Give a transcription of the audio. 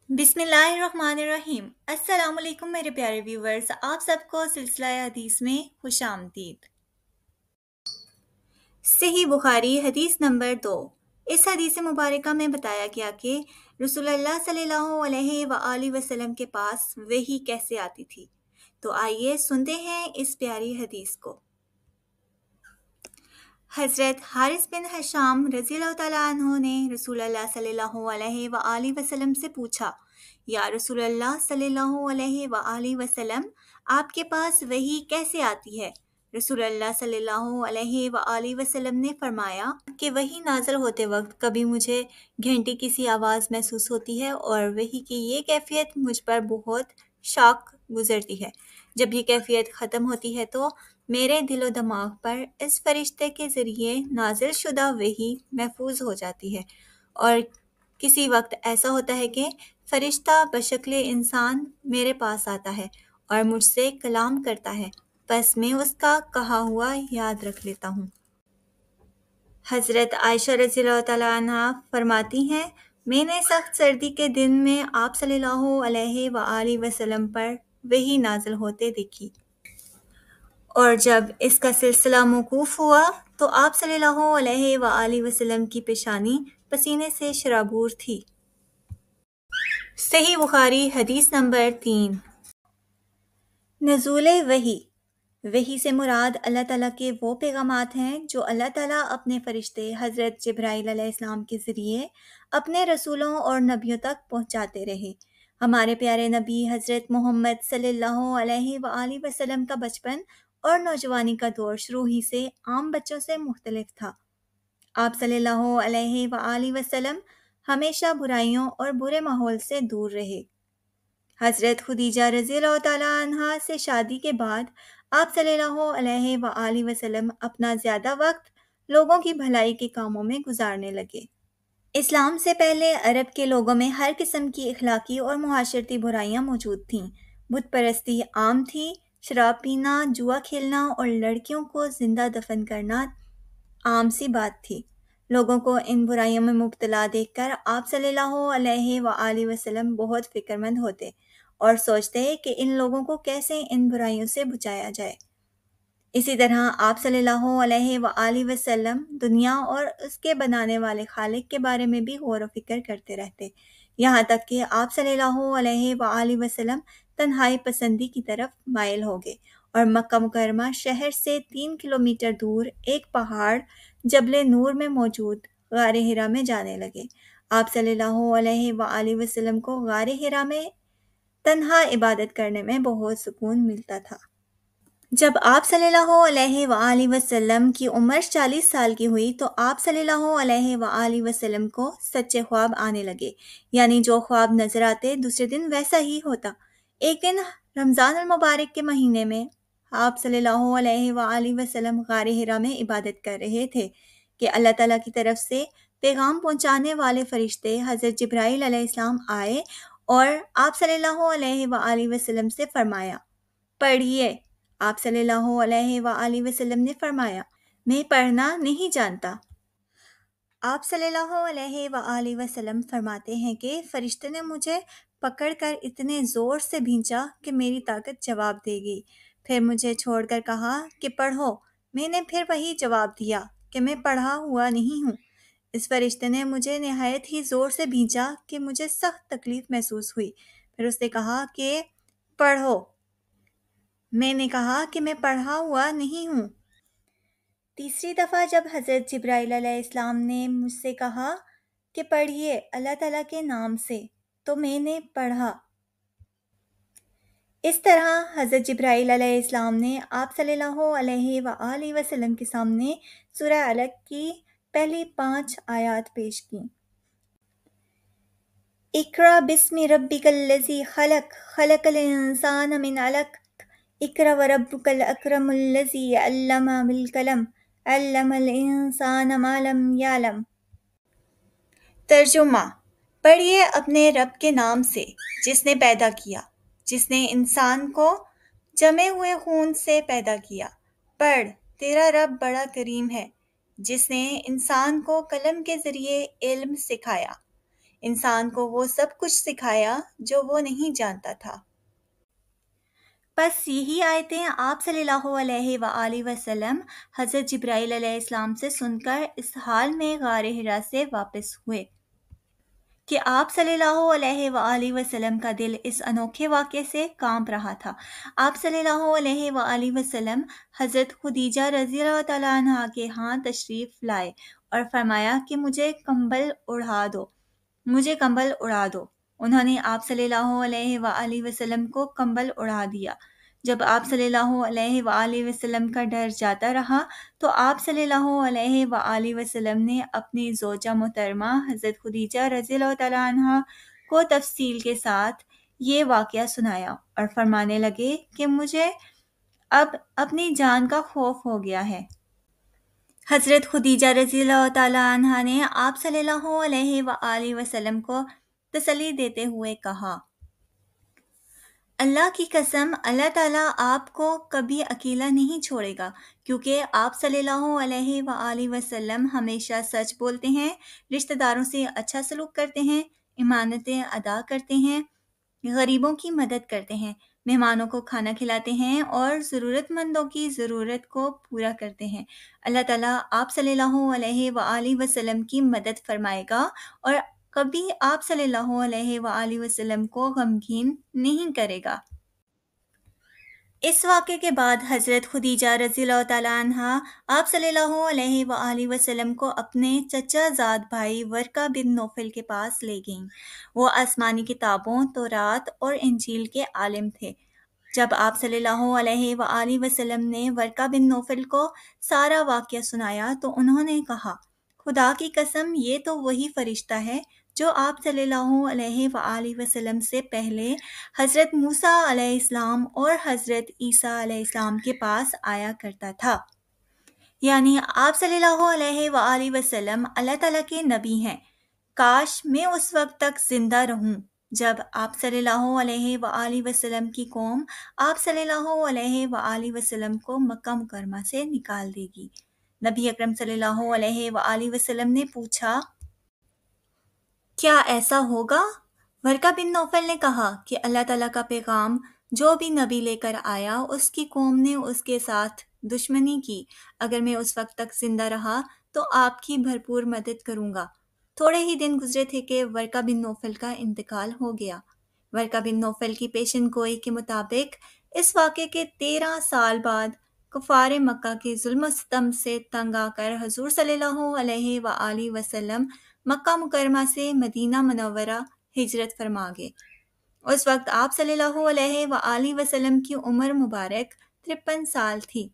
بسم اللہ الرحمن الرحیم۔ السلام علیکم میرے پیارے ویورز، آپ سب کو سلسلہ حدیث میں خوش آمدید۔ صحیح بخاری حدیث نمبر 2۔ اس حدیث مبارکہ میں بتایا گیا کہ رسول اللہ صلی اللہ علیہ وآلہ وسلم کے پاس وحی کیسے آتی تھی۔ تو آئیے سنتے ہیں اس پیاری حدیث کو۔ حضرت حارث بن حشام رضی اللہ تعالیٰ عنہ نے رسول اللہ صلی اللہ علیہ وآلہ وسلم سے پوچھا، یا رسول اللہ صلی اللہ علیہ وآلہ وسلم، آپ کے پاس وحی کیسے آتی ہے؟ رسول اللہ صلی اللہ علیہ وآلہ وسلم نے فرمایا کہ وحی نازل ہوتے وقت کبھی مجھے گھنٹی کی سی آواز محسوس ہوتی ہے اور وحی کی یہ کیفیت مجھ پر بہت شاق گزرتی ہے۔ جب یہ کیفیت ختم ہوتی ہے تو میرے دل و دماغ پر اس فرشتے کے ذریعے نازل شدہ وحی محفوظ ہو جاتی ہے، اور کسی وقت ایسا ہوتا ہے کہ فرشتہ بشکل انسان میرے پاس آتا ہے اور مجھ سے کلام کرتا ہے، پس میں اس کا کہا ہوا یاد رکھ لیتا ہوں۔ حضرت عائشہ رضی اللہ تعالیٰ عنہ فرماتی ہیں، میں نے سخت سردی کے دن میں آپ صلی اللہ علیہ وآلہ وسلم پر وحی نازل ہوتے دیکھی، اور جب اس کا سلسلہ موقوف ہوا تو آپ صلی اللہ علیہ وآلہ وسلم کی پیشانی پسینے سے شرابور تھی۔ صحیح بخاری حدیث نمبر 3۔ نزول وحی۔ وحی سے مراد اللہ تعالیٰ کے وہ پیغامات ہیں جو اللہ تعالیٰ اپنے فرشتے حضرت جبرائیل علیہ السلام کے ذریعے اپنے رسولوں اور نبیوں تک پہنچاتے رہے۔ ہمارے پیارے نبی حضرت محمد صلی اللہ علیہ وآلہ وسلم کا بچپن اور نوجوانی کا دور شروع ہی سے عام بچوں سے مختلف تھا۔ آپ صلی اللہ علیہ وآلہ وسلم ہمیشہ برائیوں اور برے ماحول سے دور رہے۔ حضرت خدیجہ رضی اللہ تعالیٰ عنہا سے شادی کے بعد آپ صلی اللہ علیہ وآلہ وسلم اپنا زیادہ وقت لوگوں کی بھلائی کے کاموں میں گزارنے لگے۔ اسلام سے پہلے عرب کے لوگوں میں ہر قسم کی اخلاقی اور معاشرتی برائیاں موجود تھیں۔ بت پرستی عام تھی، شراب پینا، جوا کھیلنا اور لڑکیوں کو زندہ دفن کرنا عام سی بات تھی۔ لوگوں کو ان برائیوں میں مبتلا دیکھ کر آپ صلی اللہ علیہ وآلہ وسلم بہت فکر مند ہوتے اور سوچتے کہ ان لوگوں کو کیسے ان برائیوں سے بچایا جائے۔ اسی طرح آپ صلی اللہ علیہ وآلہ وسلم دنیا اور اس کے بنانے والے خالق کے بارے میں بھی غور و فکر کرتے رہتے، یہاں تک کہ آپ صلی اللہ علیہ وآلہ وسلم تنہائی پسندی کی طرف مائل ہو گئے اور مکہ مکرمہ شہر سے 3 کلومیٹر دور ایک پہاڑ جبل نور میں موجود غار حرا میں جانے لگے۔ آپ صلی اللہ علیہ وآلہ وسلم کو غار حرا میں تنہا عبادت کرنے میں بہت سکون ملتا تھا۔ جب آپ صلی اللہ علیہ وآلہ وسلم کی عمر 40 سال کی ہوئی تو آپ صلی اللہ علیہ وآلہ وسلم کو سچے خواب آنے لگے، یعنی جو خواب نظر آتے دوسرے دن ویسا ہی ہوتا۔ ایک دن رمضان المبارک کے مہینے میں آپ صلی اللہ علیہ وآلہ وسلم غار حرا میں عبادت کر رہے تھے کہ اللہ تعالیٰ کی طرف سے پیغام پہنچانے والے فرشتے حضرت جبرائیل علیہ السلام آئے اور آپ صلی اللہ علیہ وآلہ وسلم سے فرمایا، پڑھیے۔ آپ صلی اللہ علیہ وآلہ وسلم نے فرمایا، میں پڑھنا نہیں جانتا۔ آپ صلی اللہ علیہ وآلہ وسلم فرماتے ہیں کہ فرشتے نے مجھے پکڑ کر اتنے زور سے بھینچا کہ میری طاقت جواب دے گئی، پھر مجھے چھوڑ کر کہا کہ پڑھو۔ میں نے پھر وہی جواب دیا کہ میں پڑھا ہوا نہیں ہوں۔ اس فرشتے نے مجھے نہایت ہی زور سے بھینچا کہ مجھے سخت تکلیف محسوس ہوئی، پھر اس نے کہا کہ پڑھو۔ میں نے کہا کہ میں پڑھا ہوا نہیں ہوں۔ تیسری دفعہ جب حضرت جبرائیل علیہ السلام نے مجھ سے کہا کہ پڑھیے اللہ تعالیٰ کے نام سے، تو میں نے پڑھا۔ اس طرح حضرت جبرائیل علیہ السلام نے آپ صلی اللہ علیہ وآلہ وسلم کے سامنے سورہ علق کی پہلی 5 آیات پیش کیں۔ اقرأ بسم ربک الذی خلق، خلق الانسان من علق، اقرأ وربک الاکرم الذی علم بالقلم، علم الانسان ما لم یعلم۔ ترجمہ: پڑھیے اپنے رب کے نام سے جس نے پیدا کیا، جس نے انسان کو جمے ہوئے خون سے پیدا کیا۔ پڑھ، تیرا رب بڑا کریم ہے جس نے انسان کو قلم کے ذریعے علم سکھایا۔ انسان کو وہ سب کچھ سکھایا جو وہ نہیں جانتا تھا۔ بس یہی آیتیں آپ صلی اللہ علیہ وآلہ وسلم حضرت جبرائیل علیہ السلام سے سن کر اس حال میں غار حرا سے واپس ہوئے کہ آپ صلی اللہ علیہ وآلہ وسلم کا دل اس انوکھے واقعے سے کانپ رہا تھا۔ آپ صلی اللہ علیہ وآلہ وسلم حضرت خدیجہ رضی اللہ تعالیٰ عنہا کے ہاں تشریف لائے اور فرمایا کہ مجھے کمبل اڑا دو۔ انہوں نے آپ صلی اللہ علیہ وآلہ وسلم کو کمبل اڑا دیا۔ جب آپ صلی اللہ علیہ وآلہ وسلم کا ڈر جاتا رہا تو آپ صلی اللہ علیہ وآلہ وسلم نے اپنی زوجہ محترمہ حضرت خدیجہ رضی اللہ تعالیٰ عنہا کو تفصیل کے ساتھ یہ واقعہ سنایا اور فرمانے لگے کہ مجھے اب اپنی جان کا خوف ہو گیا ہے۔ حضرت خدیجہ رضی اللہ تعالیٰ عنہا نے آپ صلی اللہ علیہ وآلہ وسلم کو تسلی دیتے ہوئے کہا، اللہ کی قسم، اللہ تعالیٰ آپ کو کبھی اکیلا نہیں چھوڑے گا، کیونکہ آپ صلی اللہ علیہ وآلہ وسلم ہمیشہ سچ بولتے ہیں، رشتہ داروں سے اچھا سلوک کرتے ہیں، امانتیں ادا کرتے ہیں، غریبوں کی مدد کرتے ہیں، مہمانوں کو کھانا کھلاتے ہیں اور ضرورت مندوں کی ضرورت کو پورا کرتے ہیں۔ اللہ تعالیٰ آپ صلی اللہ علیہ وآلہ وسلم کی مدد فرمائے گا اور کبھی آپ صلی اللہ علیہ وآلہ وسلم کو غمگین نہیں کرے گا۔ اس واقعے کے بعد حضرت خدیجہ رضی اللہ تعالیٰ عنہا آپ صلی اللہ علیہ وآلہ وسلم کو اپنے چچا زاد بھائی ورقہ بن نوفل کے پاس لے گئیں۔ وہ آسمانی کتابوں، تورات اور انجیل کے عالم تھے۔ جب آپ صلی اللہ علیہ وآلہ وسلم نے ورقہ بن نوفل کو سارا واقعہ سنایا تو انہوں نے کہا، خدا کی قسم، یہ تو وہی فرشتہ ہے جو آپ صلی اللہ علیہ وآلہ وسلم سے پہلے حضرت موسیٰ علیہ السلام اور حضرت عیسیٰ علیہ السلام کے پاس آیا کرتا تھا۔ یعنی آپ صلی اللہ علیہ وآلہ وسلم اللہ تعالیٰ کے نبی ہیں۔ کاش میں اس وقت تک زندہ رہوں جب آپ صلی اللہ علیہ وآلہ وسلم کی قوم آپ صلی اللہ علیہ وآلہ وسلم کو مکہ مکرمہ سے نکال دے گی۔ نبی اکرم صلی اللہ علیہ وآلہ وسلم نے پوچھا، کیا ایسا ہوگا؟ ورقہ بن نوفل نے کہا کہ اللہ تعالیٰ کا پیغام جو بھی نبی لے کر آیا اس کی قوم نے اس کے ساتھ دشمنی کی۔ اگر میں اس وقت تک زندہ رہا تو آپ کی بھرپور مدد کروں گا۔ تھوڑے ہی دن گزرے تھے کہ ورقہ بن نوفل کا انتقال ہو گیا۔ ورقہ بن نوفل کی پیشن گوئی کے مطابق اس واقعے کے 13 سال بعد کفار مکہ کے ظلم و ستم سے تنگ آ کر حضور صلی اللہ علیہ وآلہ وسلم مکہ مکرمہ سے مدینہ منورہ ہجرت فرما گئے۔ اس وقت آپ صلی اللہ علیہ وآلہ وسلم کی عمر مبارک 53 سال تھی۔